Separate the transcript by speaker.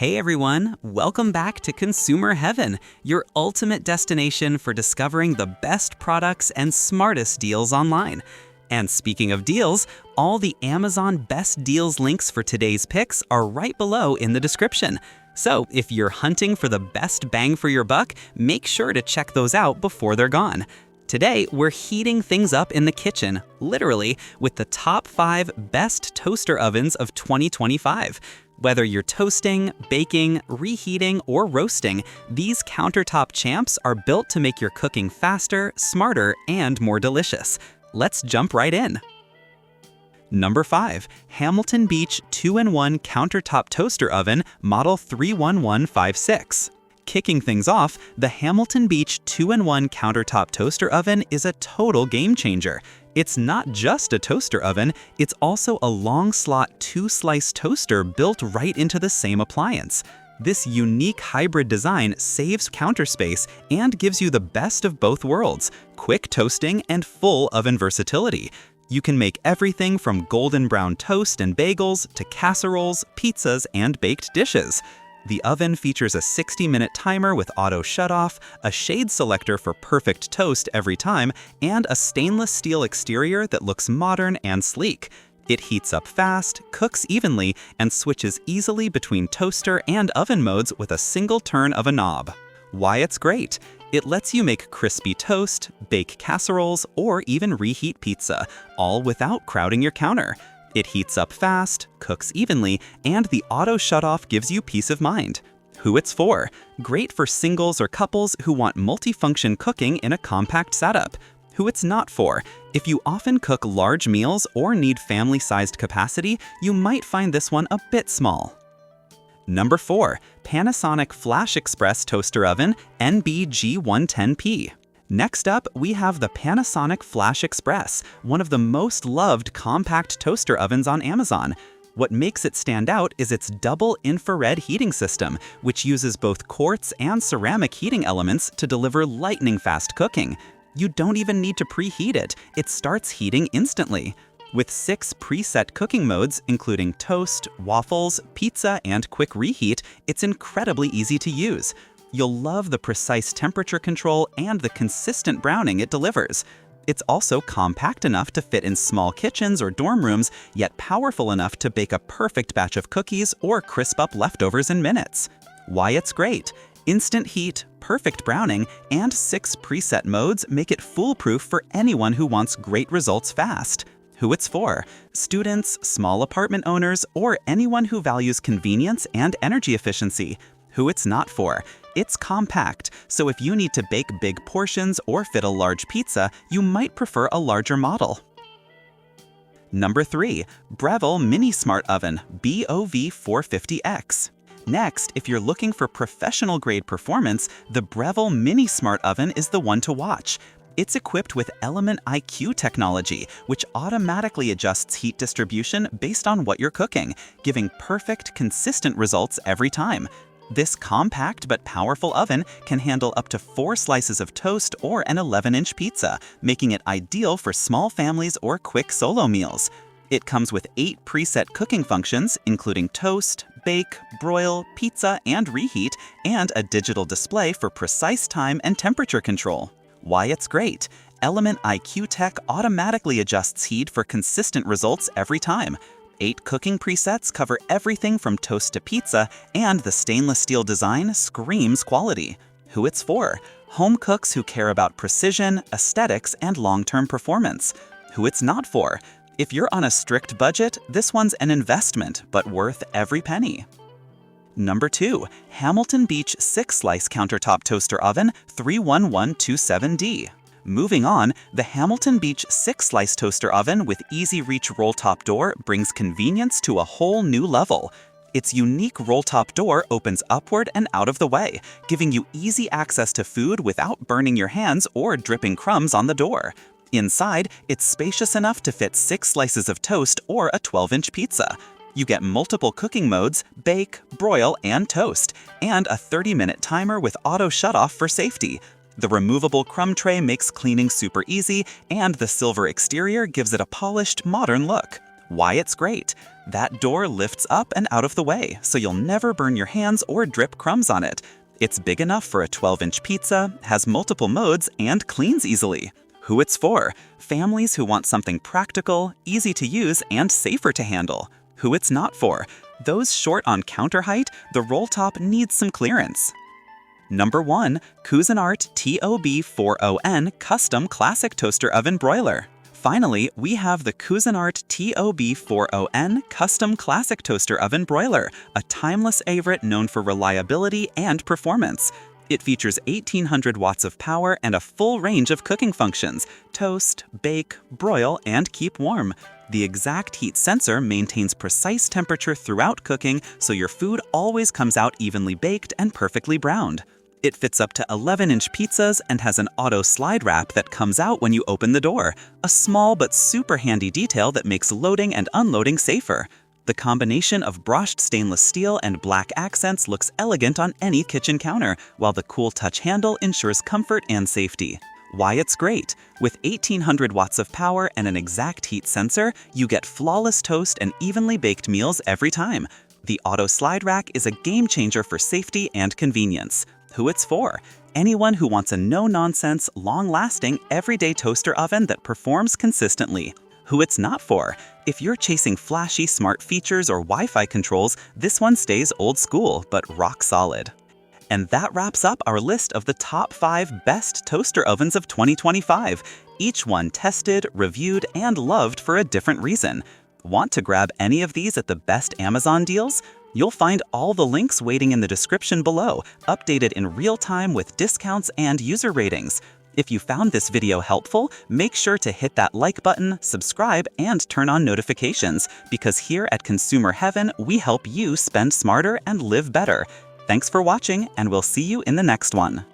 Speaker 1: Hey everyone, welcome back to Consumer Heaven, your ultimate destination for discovering the best products and smartest deals online. And speaking of deals, all the Amazon Best Deals links for today's picks are right below in the description. So if you're hunting for the best bang for your buck, make sure to check those out before they're gone. Today, we're heating things up in the kitchen, literally, with the top 5 best toaster ovens of 2025. Whether you're toasting, baking, reheating, or roasting, these countertop champs are built to make your cooking faster, smarter, and more delicious. Let's jump right in. Number 5. Hamilton Beach 2-in-1 Countertop Toaster Oven Model 31156. Kicking things off, the Hamilton Beach 2-in-1 Countertop Toaster Oven is a total game changer. It's not just a toaster oven, it's also a long slot 2-slice toaster built right into the same appliance. This unique hybrid design saves counter space and gives you the best of both worlds, quick toasting and full oven versatility. You can make everything from golden brown toast and bagels to casseroles, pizzas, and baked dishes. The oven features a 60-minute timer with auto shutoff, a shade selector for perfect toast every time, and a stainless steel exterior that looks modern and sleek. It heats up fast, cooks evenly, and switches easily between toaster and oven modes with a single turn of a knob. Why it's great? It lets you make crispy toast, bake casseroles, or even reheat pizza, all without crowding your counter. It heats up fast, cooks evenly, and the auto shutoff gives you peace of mind. Who it's for? Great for singles or couples who want multifunction cooking in a compact setup. Who it's not for? If you often cook large meals or need family-sized capacity, you might find this one a bit small. Number 4. Panasonic Flash Express Toaster Oven NBG110P. Next up, we have the Panasonic Flash Express, one of the most loved compact toaster ovens on Amazon. What makes it stand out is its double infrared heating system, which uses both quartz and ceramic heating elements to deliver lightning-fast cooking. You don't even need to preheat it, it starts heating instantly. With 6 preset cooking modes, including toast, waffles, pizza, and quick reheat, it's incredibly easy to use. You'll love the precise temperature control and the consistent browning it delivers. It's also compact enough to fit in small kitchens or dorm rooms, yet powerful enough to bake a perfect batch of cookies or crisp up leftovers in minutes. Why it's great? Instant heat, perfect browning, and 6 preset modes make it foolproof for anyone who wants great results fast. Who it's for? Students, small apartment owners, or anyone who values convenience and energy efficiency. Who it's not for? It's compact, so if you need to bake big portions or fit a large pizza, you might prefer a larger model. Number 3. Breville Mini Smart Oven BOV450X. Next, if you're looking for professional-grade performance, the Breville Mini Smart Oven is the one to watch. It's equipped with Element IQ technology, which automatically adjusts heat distribution based on what you're cooking, giving perfect, consistent results every time. This compact but powerful oven can handle up to 4 slices of toast or an 11-inch pizza, making it ideal for small families or quick solo meals. It comes with 8 preset cooking functions, including toast, bake, broil, pizza, and reheat, and a digital display for precise time and temperature control. Why it's great? Element IQ Tech automatically adjusts heat for consistent results every time. 8 cooking presets cover everything from toast to pizza, and the stainless steel design screams quality. Who it's for? Home cooks who care about precision, aesthetics, and long-term performance. Who it's not for? If you're on a strict budget, this one's an investment, but worth every penny. Number 2. Hamilton Beach 6-Slice Countertop Toaster Oven 31127D. Moving on, the Hamilton Beach 6-Slice Toaster Oven with easy-reach roll-top door brings convenience to a whole new level. Its unique roll-top door opens upward and out of the way, giving you easy access to food without burning your hands or dripping crumbs on the door. Inside, it's spacious enough to fit 6 slices of toast or a 12-inch pizza. You get multiple cooking modes, bake, broil, and toast, and a 30-minute timer with auto shutoff for safety. The removable crumb tray makes cleaning super easy, and the silver exterior gives it a polished, modern look. Why it's great? That door lifts up and out of the way, so you'll never burn your hands or drip crumbs on it. It's big enough for a 12-inch pizza, has multiple modes, and cleans easily. Who it's for: families who want something practical, easy to use, and safer to handle. Who it's not for: those short on counter height, the roll top needs some clearance. Number 1. Cuisinart TOB40N Custom Classic Toaster Oven Broiler. Finally, we have the Cuisinart TOB40N Custom Classic Toaster Oven Broiler, a timeless favorite known for reliability and performance. It features 1800 watts of power and a full range of cooking functions: toast, bake, broil, and keep warm. The exact heat sensor maintains precise temperature throughout cooking, so your food always comes out evenly baked and perfectly browned. It fits up to 11-inch pizzas and has an auto slide wrap that comes out when you open the door, a small but super handy detail that makes loading and unloading safer. The combination of brushed stainless steel and black accents looks elegant on any kitchen counter, while the cool touch handle ensures comfort and safety. Why it's great: with 1800 watts of power and an exact heat sensor, you get flawless toast and evenly baked meals every time. The auto slide rack is a game changer for safety and convenience. Who it's for: anyone who wants a no-nonsense, long-lasting, everyday toaster oven that performs consistently. Who it's not for: if you're chasing flashy smart features or Wi-Fi controls, this one stays old school but rock solid. And that wraps up our list of the top 5 best toaster ovens of 2025, each one tested, reviewed, and loved for a different reason. Want to grab any of these at the best Amazon deals? You'll find all the links waiting in the description below, updated in real time with discounts and user ratings. If you found this video helpful, make sure to hit that like button, subscribe, and turn on notifications, because here at Consumer Heaven, we help you spend smarter and live better. Thanks for watching, and we'll see you in the next one.